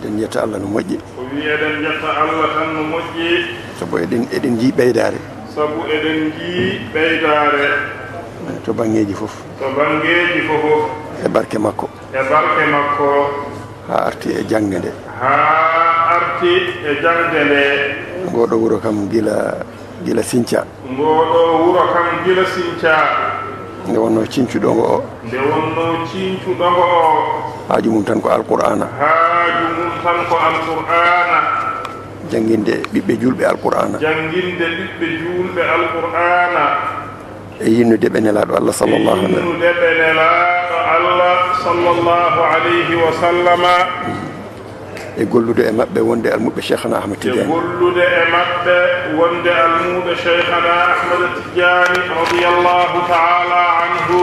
eɗen jetta Allah no moƴƴi. o wi eɗen jetta Allah tan no moƴƴi. Sabu eɗen jii ɓeydare. sabu eɗen jii ɓeydare. To bangeji fof. to bangeji fof. e barke makko. e barke makko. ha arti e jangde nde. ha arti e jangde nde. ngoɗo wuro kam gila Sinthiou. ngoɗo wuro kam gila Sinthiou. nde wonno cincuɗongo o. nde wonno cincuɗongo o. haaju mum tan ko alqur'ana. haaju mum tan ko alqur'ana. janginde ɓiɓɓe julɓe alqur'ana. janginde ɓiɓɓe julɓe alqur'ana. e yinnude ɓe nelaɗo Allah sallallahu alaihi wa sallam. yinnude ɓe nelaɗo Allah sallallahu alayhi wa sallama. e gollude e maɓɓe wonde almuɓe cheikhana Ahmad Tidiane. e gollude e maɓɓe wonde almuɓe cheikhana Ahmad Tidiane radiyallahu ta'ala anhu.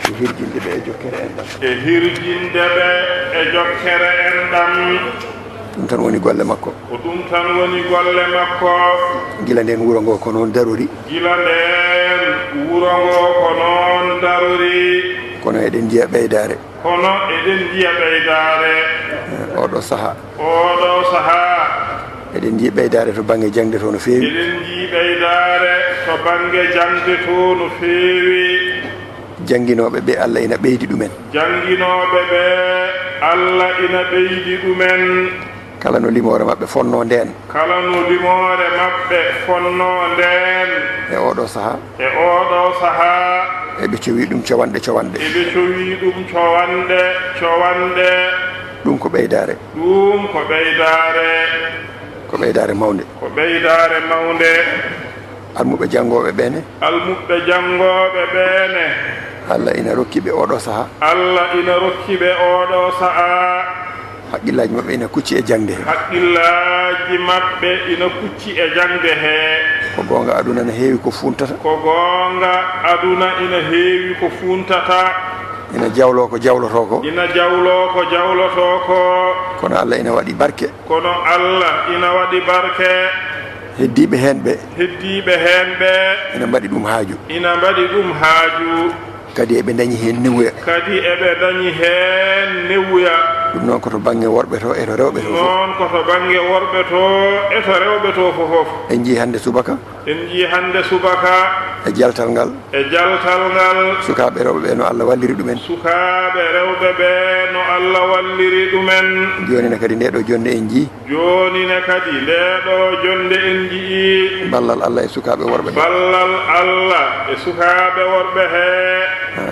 e hirjinde ɓe e jokkere enɗam. e hirjinde ɓe e jokkere enɗam. ɗum tan woni golle makko. ko ɗum tan woni golle makko. gila nden wuro ngo ko noon darori. gila nden wuro ngo ko noon darori. kono eɗen jiya ɓeydare. kono eɗen jiya ɓeydare. oɗo saaha. oɗo saaha. eɗen jii ɓeydare to banggue jangde to no feewi. eɗen jii ɓeydare to banggue jangde to no feewi. janguinoɓe ɓe Allah ina ɓeydi ɗumen. janguinoɓe ɓe Allah ina ɓeydi ɗumen. kala no limore mabɓe fonno nden. kala no limore mabɓe fonno nden. e oɗo saaha. e oɗo saaha. eɓe cowi ɗum cowanɗe cowanɗe. eɓe cowi ɗum cowanɗe cowanɗe. ɗum ko ɓeydare. ɗum ko ɓeydare. ko ɓeydare mawde. ko ɓeydare mawde. almuɓe jangoɓe ɓene. almuɓe jangoɓe ɓene. Allah ina rokkiɓe oɗo saaha. Allah ina rokkiɓe oɗo saaha. haqqillaji mabɓe ina kucci e jangde he. haqqillaji mabɓe ina kucci e jangde he. ko gonga aduna ne heewi ko funtata. ko gonga aduna ina heewi ko funtata. ina jawlo ko jawloto ko. ina jawlo ko jawloto ko. kono Allah ina waɗi barke. kono Allah ina waɗi barke. heddiɓe hen ɓe. heddiɓe hen ɓe. ina mbaɗi ɗum haaju. ina mbaɗi ɗum haaju. kadi eɓe dañi hen newuya. kadi eɓe dañi hen newuya. ɗum noon koto banggue worɓe to e to rewɓe to fof. noon koto banggue worɓe to e to rewɓe to fof. en jii hande subaka. en jii hande subaka. e jaltal ngal. e jaltal ngal. sukaɓe rewɓe ɓe no Allah walliri ɗumen. sukaɓe rewɓe ɓe no Allah walliri ɗumen. jonine kadi ndeɗo jonde en jii. jonine kadi ndeɗo jonde en jii. ballal Allah e sukaɓe worɓe ɓe. ballal Allah e sukaɓe worɓe he.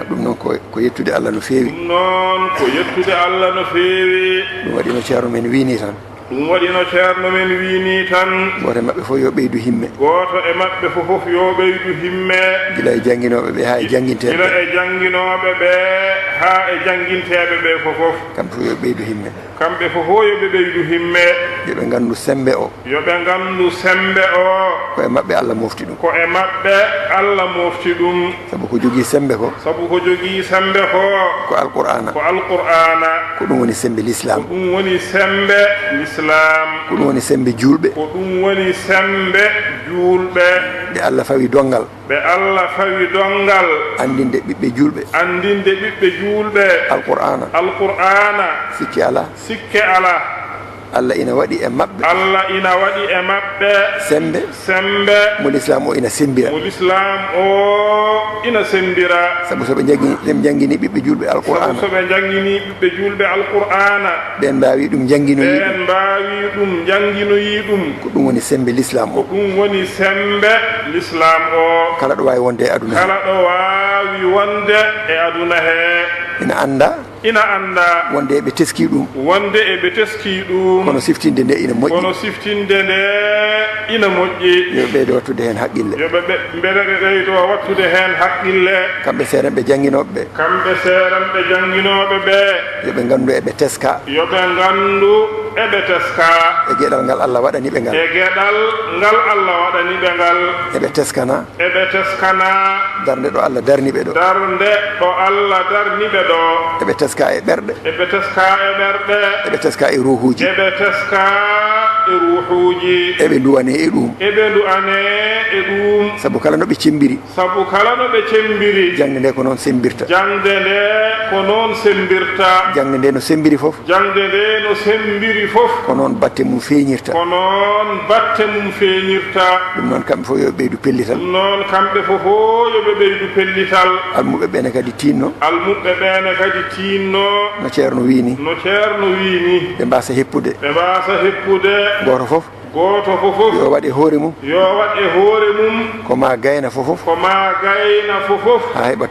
ɗum noon ko yettude Allah no feewi. ɗum noon ko yettude Allah no feewi. ɗum waɗi no ceerno men wini tan. ɗum waɗi no ceerno men wini tan. goto e maɓɓe fof yo ɓeydu himme. goto e maɓɓe fof yo ɓeydu himme. gila e janguinoɓe ɓe ha e janguinteɓe. gila e janguinoɓe ɓe ha e janguinteɓe ɓe fof. kamɓe fof yo ɓeydu himme. kamɓe fof yoɓe ɓeydu himme. yoɓe gandu sembe o. yoɓe gandu sembe o. ko e maɓɓe Allah mofti ɗum. ko e maɓɓe Allah mofti ɗum. sabu ko jogui sembe ko. sabu ko jogui sembe ko. ko alqur'ana. ko alqur'ana. ko ɗum woni sembe l'islam. ko ɗum woni sembe l'islam. ko ɗum woni sembe julɓe. ko ɗum woni sembe julɓe. ɓe Allah fawi dongal. ɓe Allah fawi dongal. andinde ɓiɓɓe julɓe. andinde ɓiɓɓe julɓe. alqur'ana. alqur'ana. sikki ala. sikke ala. Allah ina waɗi e maɓɓe. Allah ina waɗi e maɓɓe. sembe. sembe. mo l'islam o ina sembira. mo l'islam o ina sembira. sabu soɓe jangguini ɓiɓɓe julɓe alqur'ana. sabu soɓe jangguini ɓiɓɓe julɓe alqur'ana. ɓen mbawi ɗum janguinoyi ɗum. ɓen mbawi ɗum janguinoyi ɗum. ko ɗum woni sembe l'islam o. ko ɗum woni sembe l'islam o. kala ɗo wawi wonde e aduna he. kala ɗo wawi wonde e aduna he. ina anda. ina anda. wonde eɓe teski ɗum. wonde eɓe teski ɗum. kono siftinde nde ina moƴƴi. kono siftinde nde ina moƴƴi. yo ɓeydo wattude hen haqqille. yoɓe mbeɗa ɓe ɓeydo wattude hen haqqille. kamɓe seeranɓe janguinoɓe ɓe. kamɓe seeranɓe janguinoɓe ɓe. yoɓe gandu eɓe teska. yoɓe gandu eɓe teska. e gueɗal ngal Allah waɗani ɓe ngal. e gueɗal ngal Allah waɗani ɓe ngal. eɓe teskana. eɓe teskana. darde ɗo Allah darni ɓe ɗo. darde ɗo Allah darni ɓe ɗo. eɓe teska e ɓerɗe. eɓe teska e ɓerɗe. eɓe teska e ruhuji. eɓe teska e ruuhuuji eɓe duwane e ɗum eɓe ndu'ane e ɗum sabu kala no ɓe cembiri sabu kala no ɓe cembiri jangde nde ko noon sembirta jangde nde ko noon sembirta jangde nde no sembiri fof jangde nde no sembiri fof ko noon batte mum feeñirta ko noon batte mum feeñirta ɗum noon kamɓe fof yoɓe ɓeydu pellital ɗum noon kamɓe fof yoɓe ɓeydu pellital almuɓe ɓene kadi tinno almuɓɓe ɓene kadi tinno no ceerno wini no ceerno wini ɓe mbasa heppude ɓe mbasa heppude goto fof goto fof yo waɗe hoore mum yo waɗe hoore mum ko ma gayna fofof ko ma gayna fofof ha heeɓa